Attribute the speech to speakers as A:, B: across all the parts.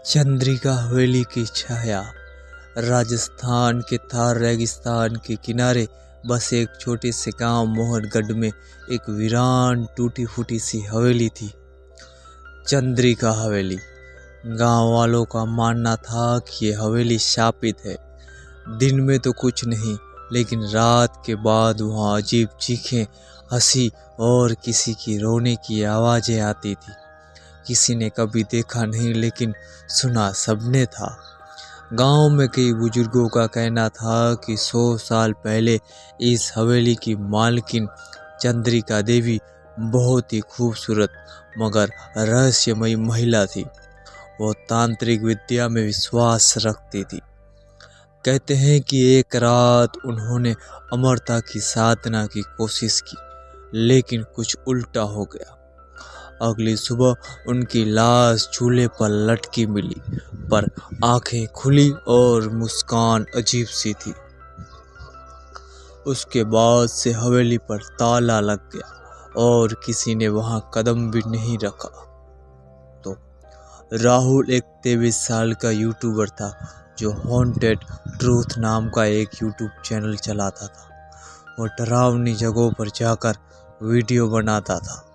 A: चंद्रिका हवेली की छाया। राजस्थान के थार रेगिस्तान के किनारे बसे एक छोटे से गांव मोहनगढ़ में एक वीरान टूटी फूटी सी हवेली थी, चंद्रिका हवेली। गांव वालों का मानना था कि ये हवेली शापित है। दिन में तो कुछ नहीं, लेकिन रात के बाद वहाँ अजीब चीखें, हंसी और किसी की रोने की आवाज़ें आती थी। किसी ने कभी देखा नहीं, लेकिन सुना सबने था। गांव में कई बुजुर्गों का कहना था कि 100 साल पहले इस हवेली की मालकिन चंद्रिका देवी बहुत ही खूबसूरत मगर रहस्यमयी महिला थी। वो तांत्रिक विद्या में विश्वास रखती थी। कहते हैं कि एक रात उन्होंने अमरता की साधना की कोशिश की, लेकिन कुछ उल्टा हो गया। अगली सुबह उनकी लाश चूल्हे पर लटकी मिली, पर आंखें खुली और मुस्कान अजीब सी थी। उसके बाद से हवेली पर ताला लग गया और किसी ने वहां कदम भी नहीं रखा। तो राहुल एक 23 साल का यूट्यूबर था जो हॉन्टेड ट्रूथ नाम का एक यूट्यूब चैनल चलाता था। वो डरावनी जगहों पर जाकर वीडियो बनाता था।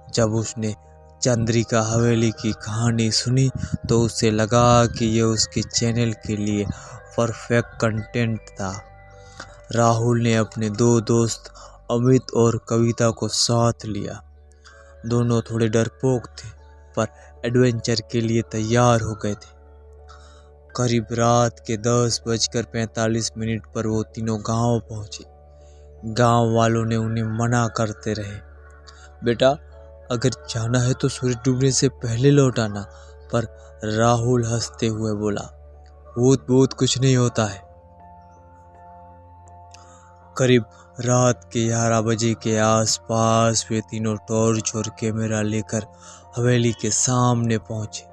A: जब उसने चंद्रिका हवेली की कहानी सुनी तो उसे लगा कि यह उसके चैनल के लिए परफेक्ट कंटेंट था। राहुल ने अपने 2 दोस्त अमित और कविता को साथ लिया। दोनों थोड़े डरपोक थे, पर एडवेंचर के लिए तैयार हो गए थे। करीब रात के 10:45 पर वो तीनों गांव पहुंचे। गांव वालों ने उन्हें मना करते रहे, बेटा अगर जाना है तो सूरज डूबने से पहले लौट आना। पर राहुल हंसते हुए बोला, भूत कुछ नहीं होता है। करीब रात के 11 बजे के आसपास वे तीनों टॉर्च और कैमरा लेकर हवेली के सामने पहुंचे।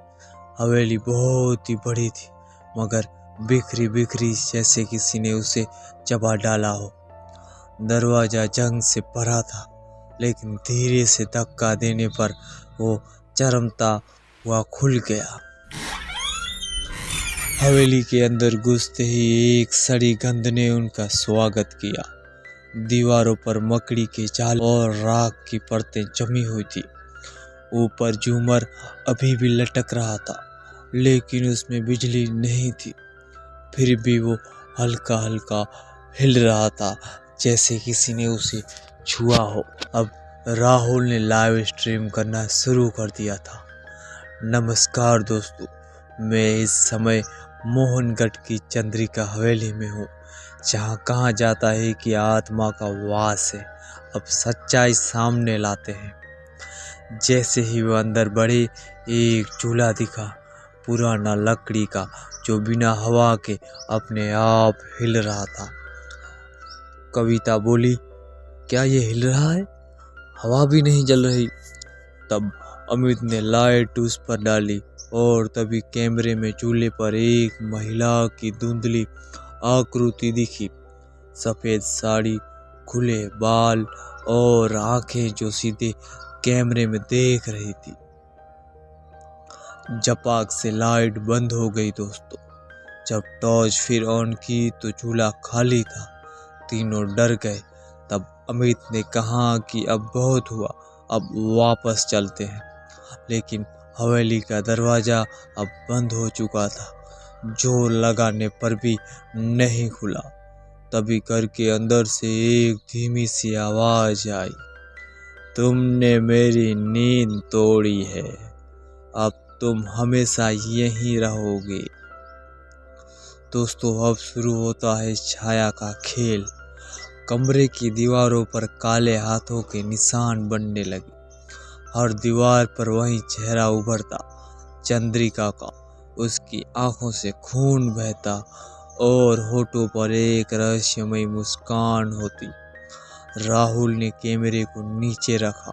A: हवेली बहुत ही बड़ी थी, मगर बिखरी बिखरी जैसे किसी ने उसे चबा डाला हो। दरवाजा जंग से भरा था, लेकिन धीरे से धक्का देने पर वो चरमता हुआ खुल गया। हवेली के अंदर घुसते ही एक सड़ी गंध ने उनका स्वागत किया। दीवारों पर मकड़ी के जाल और राख की परतें जमी हुई थी। ऊपर झूमर अभी भी लटक रहा था, लेकिन उसमें बिजली नहीं थी। फिर भी वो हल्का हल्का हिल रहा था, जैसे किसी ने उसे छुआ हो। अब राहुल ने लाइव स्ट्रीम करना शुरू कर दिया था। नमस्कार दोस्तों, मैं इस समय मोहनगढ़ की चंद्रिका हवेली में हूँ, जहाँ कहा जाता है कि आत्मा का वास है। अब सच्चाई सामने लाते हैं। जैसे ही वो अंदर बढ़े, एक चूल्हा दिखा, पुराना लकड़ी का, जो बिना हवा के अपने आप हिल रहा था। कविता बोली, क्या ये हिल रहा है? हवा भी नहीं जल रही। तब अमित ने लाइट उस पर डाली और तभी कैमरे में चूल्हे पर एक महिला की धुंधली आकृति दिखी। सफेद साड़ी, खुले बाल और आंखें जो सीधे कैमरे में देख रही थी। झपाक से लाइट बंद हो गई दोस्तों। जब टॉर्च फिर ऑन की तो चूल्हा खाली था। तीनों डर गए। तब अमित ने कहा कि अब बहुत हुआ, अब वापस चलते हैं। लेकिन हवेली का दरवाजा अब बंद हो चुका था। जोर लगाने पर भी नहीं खुला। तभी घर के अंदर से एक धीमी सी आवाज आई, तुमने मेरी नींद तोड़ी है, अब तुम हमेशा यहीं रहोगे। दोस्तों, अब शुरू होता है छाया का खेल। कमरे की दीवारों पर काले हाथों के निशान बनने लगे। हर दीवार पर वही चेहरा उभरता, चंद्रिका का। उसकी आंखों से खून बहता और होठों पर एक रहस्यमयी मुस्कान होती। राहुल ने कैमरे को नीचे रखा,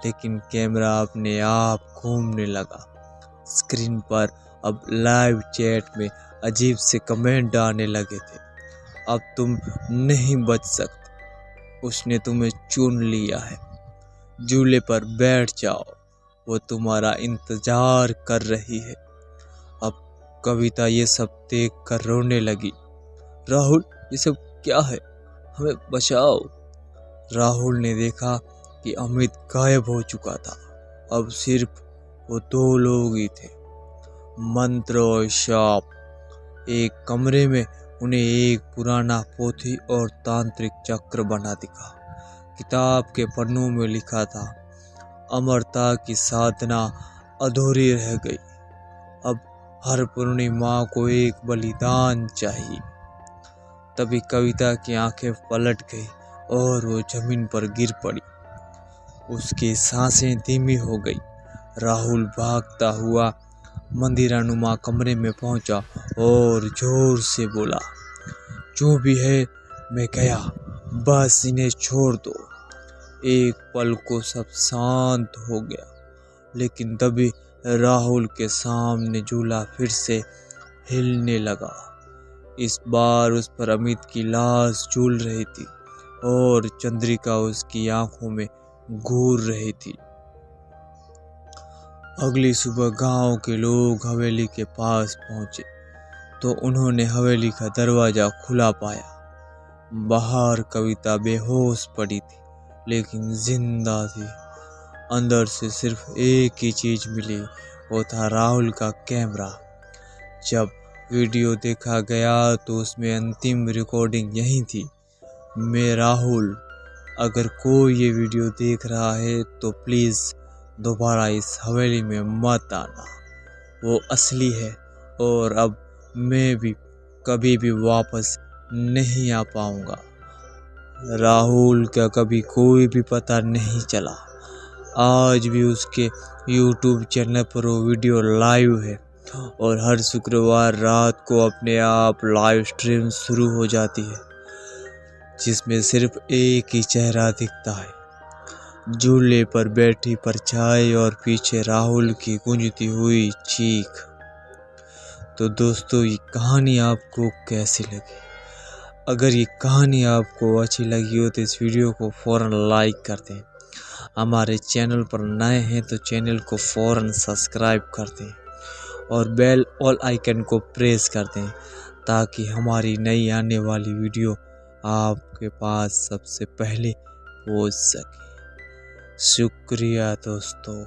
A: लेकिन कैमरा अपने आप घूमने लगा। स्क्रीन पर अब लाइव चैट में अजीब से कमेंट आने लगे थे, अब तुम नहीं बच सकते, उसने तुम्हें चुन लिया है, झूले पर बैठ जाओ, वो तुम्हारा इंतजार कर रही है। अब कविता ये सब देख कर रोने लगी। राहुल, ये सब क्या है? हमें बचाओ। राहुल ने देखा कि अमित गायब हो चुका था। अब सिर्फ वो 2 लोग ही थे, मंत्र और शाप। एक कमरे में उन्हें एक पुराना पोथी और तांत्रिक चक्र बना दिखा। किताब के पन्नों में लिखा था, अमरता की साधना अधूरी रह गई, अब हर पूर्णिमा को एक बलिदान चाहिए। तभी कविता की आंखें पलट गई और वो जमीन पर गिर पड़ी। उसकी सांसें धीमी हो गई। राहुल भागता हुआ मंदिरानुमा कमरे में पहुंचा और जोर से बोला, जो भी है मैं गया, बस इन्हें छोड़ दो। एक पल को सब शांत हो गया, लेकिन तभी राहुल के सामने झूला फिर से हिलने लगा। इस बार उस पर अमित की लाश झूल रही थी और चंद्रिका उसकी आंखों में घूर रही थी। अगली सुबह गांव के लोग हवेली के पास पहुंचे तो उन्होंने हवेली का दरवाजा खुला पाया। बाहर कविता बेहोश पड़ी थी, लेकिन जिंदा थी। अंदर से सिर्फ एक ही चीज मिली, वो था राहुल का कैमरा। जब वीडियो देखा गया तो उसमें अंतिम रिकॉर्डिंग यही थी, मैं राहुल। अगर कोई ये वीडियो देख रहा है तो प्लीज़ दोबारा इस हवेली में मत आना, वो असली है और अब मैं भी कभी भी वापस नहीं आ पाऊंगा। राहुल का कभी कोई भी पता नहीं चला। आज भी उसके YouTube चैनल पर वो वीडियो लाइव है और हर शुक्रवार रात को अपने आप लाइव स्ट्रीम शुरू हो जाती है, जिसमें सिर्फ एक ही चेहरा दिखता है, झूले पर बैठी परछाई और पीछे राहुल की गूंजती हुई चीख। तो दोस्तों, ये कहानी आपको कैसी लगी? अगर ये कहानी आपको अच्छी लगी हो तो इस वीडियो को फ़ौरन लाइक कर दें। हमारे चैनल पर नए हैं तो चैनल को फ़ौरन सब्सक्राइब कर दें और बेल ऑल आइकन को प्रेस कर दें, ताकि हमारी नई आने वाली वीडियो आपके पास सबसे पहले पहुंच सके। शुक्रिया दोस्तों।